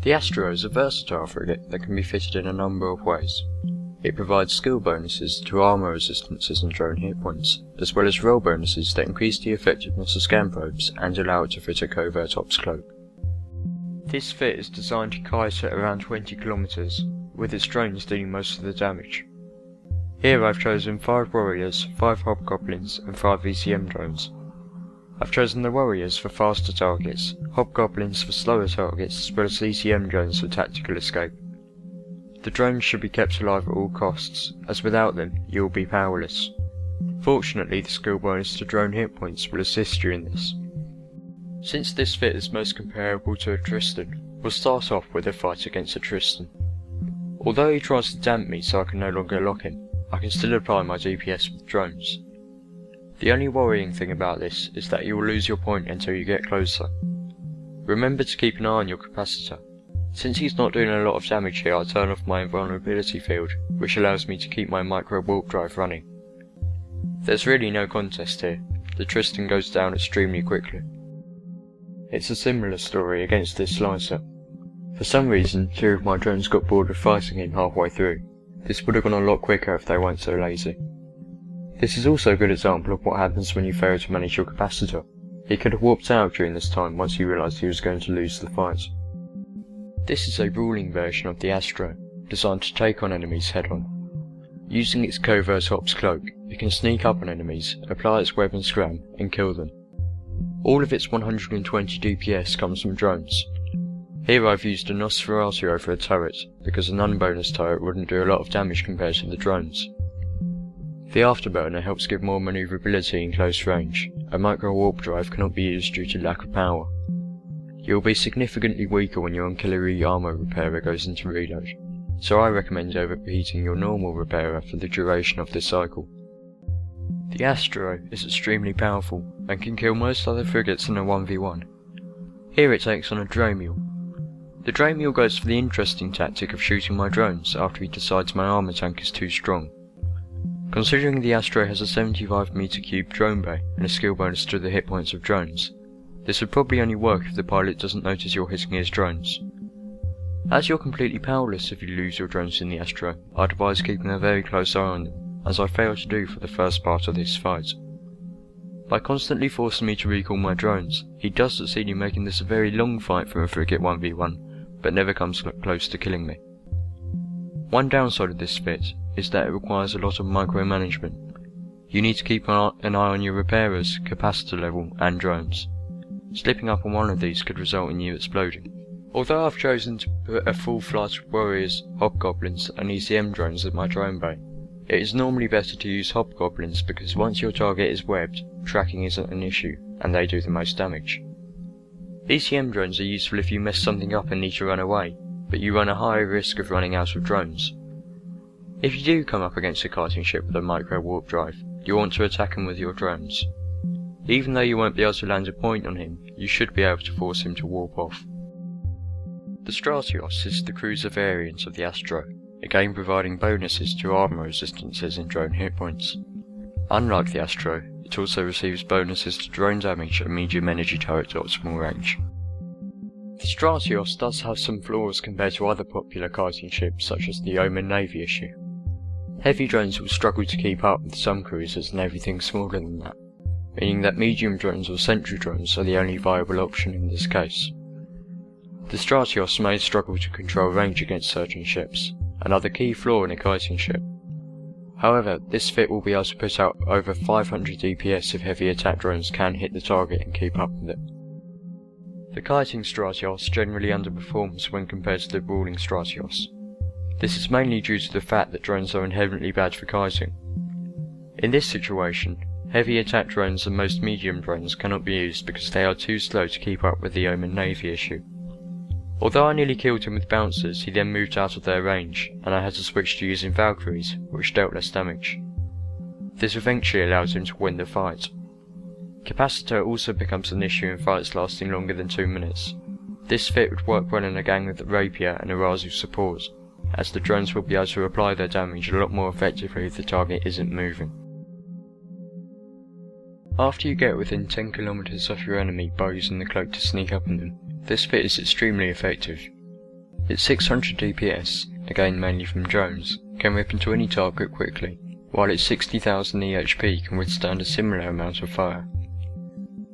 The Astero is a versatile frigate that can be fitted in a number of ways. It provides skill bonuses to armour resistances and drone hit points, as well as roll bonuses that increase the effectiveness of scan probes and allow it to fit a covert ops cloak. This fit is designed to kite at around 20 kilometers, with its drones doing most of the damage. Here I've chosen 5 warriors, 5 hobgoblins and 5 ECM drones. I've chosen the warriors for faster targets, hobgoblins for slower targets, as well as ECM drones for tactical escape. The drones should be kept alive at all costs, as without them you will be powerless. Fortunately, the skill bonus to drone hit points will assist you in this. Since this fit is most comparable to a Tristan, we'll start off with a fight against a Tristan. Although he tries to damp me so I can no longer lock him, I can still apply my DPS with drones. The only worrying thing about this is that you will lose your point until you get closer. Remember to keep an eye on your capacitor. Since he's not doing a lot of damage here, I turn off my invulnerability field, which allows me to keep my micro warp drive running. There's really no contest here, the Tristan goes down extremely quickly. It's a similar story against this slicer. For some reason, 2 of my drones got bored of fighting him halfway through. This would have gone a lot quicker if they weren't so lazy. This is also a good example of what happens when you fail to manage your capacitor. He could have warped out during this time once he realised he was going to lose the fight. This is a brawling version of the Astero, designed to take on enemies head on. Using its covert ops cloak, it can sneak up on enemies, apply its weapon scram, and kill them. All of its 120 DPS comes from drones. Here I've used a Stratios for a turret, because an unbonus turret wouldn't do a lot of damage compared to the drones. The afterburner helps give more manoeuvrability in close range. A micro warp drive cannot be used due to lack of power. You will be significantly weaker when your auxiliary armour repairer goes into reload, so I recommend overheating your normal repairer for the duration of this cycle. The Astero is extremely powerful and can kill most other frigates in a 1v1. Here it takes on a drone mule. The drone mule goes for the interesting tactic of shooting my drones after he decides my armour tank is too strong. Considering the Astero has a 75 meter cube drone bay and a skill bonus to the hit points of drones, this would probably only work if the pilot doesn't notice you're hitting his drones. As you're completely powerless if you lose your drones in the Astero, I'd advise keeping a very close eye on them, as I failed to do for the first part of this fight. By constantly forcing me to recall my drones, he does succeed in making this a very long fight for a frigate 1v1, but never comes close to killing me. One downside of this fit is that it requires a lot of micromanagement. You need to keep an eye on your repairers, capacitor level, and drones. Slipping up on one of these could result in you exploding. Although I've chosen to put a full flight of warriors, hobgoblins, and ECM drones at my drone bay, it is normally better to use hobgoblins because once your target is webbed, tracking isn't an issue, and they do the most damage. ECM drones are useful if you mess something up and need to run away, but you run a higher risk of running out of drones. If you do come up against a kiting ship with a micro warp drive, you want to attack him with your drones. Even though you won't be able to land a point on him, you should be able to force him to warp off. The Stratios is the cruiser variant of the Astero, again providing bonuses to armour resistances and drone hit points. Unlike the Astero, it also receives bonuses to drone damage and medium energy turret to optimal range. The Stratios does have some flaws compared to other popular kiting ships such as the Omen Navy issue. Heavy drones will struggle to keep up with some cruisers and everything smaller than that, meaning that medium drones or sentry drones are the only viable option in this case. The Stratios may struggle to control range against certain ships, another key flaw in a kiting ship. However, this fit will be able to put out over 500 DPS if heavy attack drones can hit the target and keep up with it. The kiting Stratios generally underperforms when compared to the brawling Stratios. This is mainly due to the fact that drones are inherently bad for kiting. In this situation, heavy attack drones and most medium drones cannot be used because they are too slow to keep up with the Omen Navy issue. Although I nearly killed him with bouncers, he then moved out of their range, and I had to switch to using Valkyries, which dealt less damage. This eventually allowed him to win the fight. Capacitor also becomes an issue in fights lasting longer than 2 minutes. This fit would work well in a gang with Rapier and Arazu support, as the drones will be able to apply their damage a lot more effectively if the target isn't moving. After you get within 10 kilometers of your enemy by using the cloak to sneak up on them, this fit is extremely effective. Its 600 DPS, again mainly from drones, can rip into any target quickly, while its 60,000 EHP can withstand a similar amount of fire.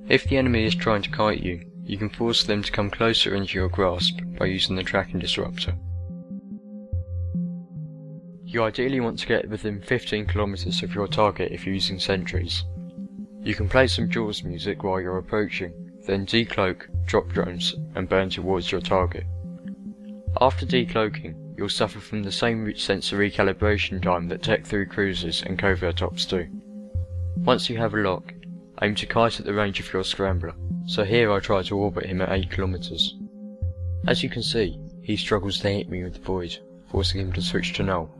If the enemy is trying to kite you, you can force them to come closer into your grasp by using the tracking disruptor. You ideally want to get within 15 km of your target if using sentries. You can play some Jaws music while you're approaching, then decloak, drop drones, and burn towards your target. After decloaking, you'll suffer from the same sensor recalibration time that Tech 3 cruisers and covert ops do. Once you have a lock, aim to kite at the range of your scrambler, so here I try to orbit him at 8 km. As you can see, he struggles to hit me with the void, forcing him to switch to null.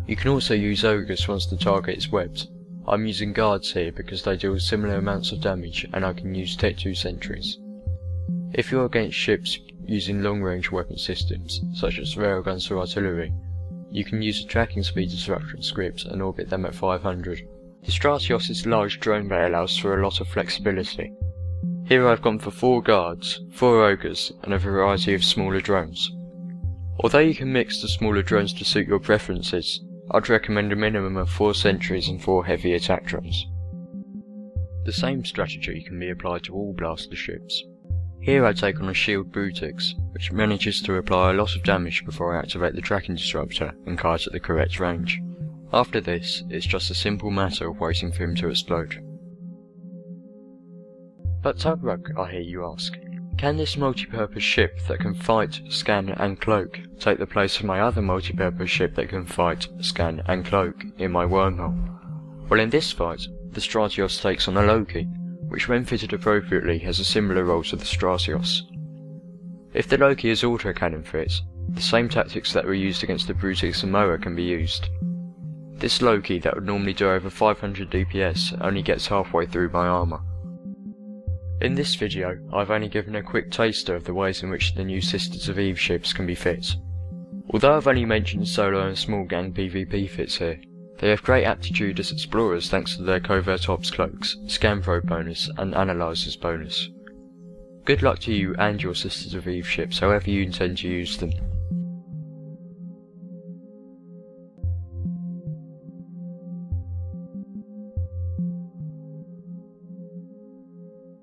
You can also use ogres once the target is webbed. I'm using guards here because they deal similar amounts of damage and I can use Tech 2 sentries. If you're against ships using long-range weapon systems, such as railguns or artillery, you can use a tracking speed disruption script and orbit them at 500. The Stratios' large drone bay allows for a lot of flexibility. Here I've gone for 4 guards, 4 ogres, and a variety of smaller drones. Although you can mix the smaller drones to suit your preferences, I'd recommend a minimum of 4 sentries and 4 heavy attack drones. The same strategy can be applied to all blaster ships. Here I take on a shield Brutix, which manages to apply a lot of damage before I activate the tracking disruptor and kite at the correct range. After this, it's just a simple matter of waiting for him to explode. But Tugrug, I hear you ask, can this multi-purpose ship that can fight, scan and cloak take the place of my other multi-purpose ship that can fight, scan and cloak in my wormhole? Well, in this fight, the Stratios takes on a Loki, which when fitted appropriately has a similar role to the Stratios. If the Loki is auto-cannon fit, the same tactics that were used against the Brutix and Moa can be used. This Loki that would normally do over 500 DPS only gets halfway through my armour. In this video, I've only given a quick taster of the ways in which the new Sisters of Eve ships can be fit. Although I've only mentioned solo and small gang PvP fits here, they have great aptitude as explorers thanks to their covert ops cloaks, scan probe bonus and analyzers bonus. Good luck to you and your Sisters of Eve ships however you intend to use them.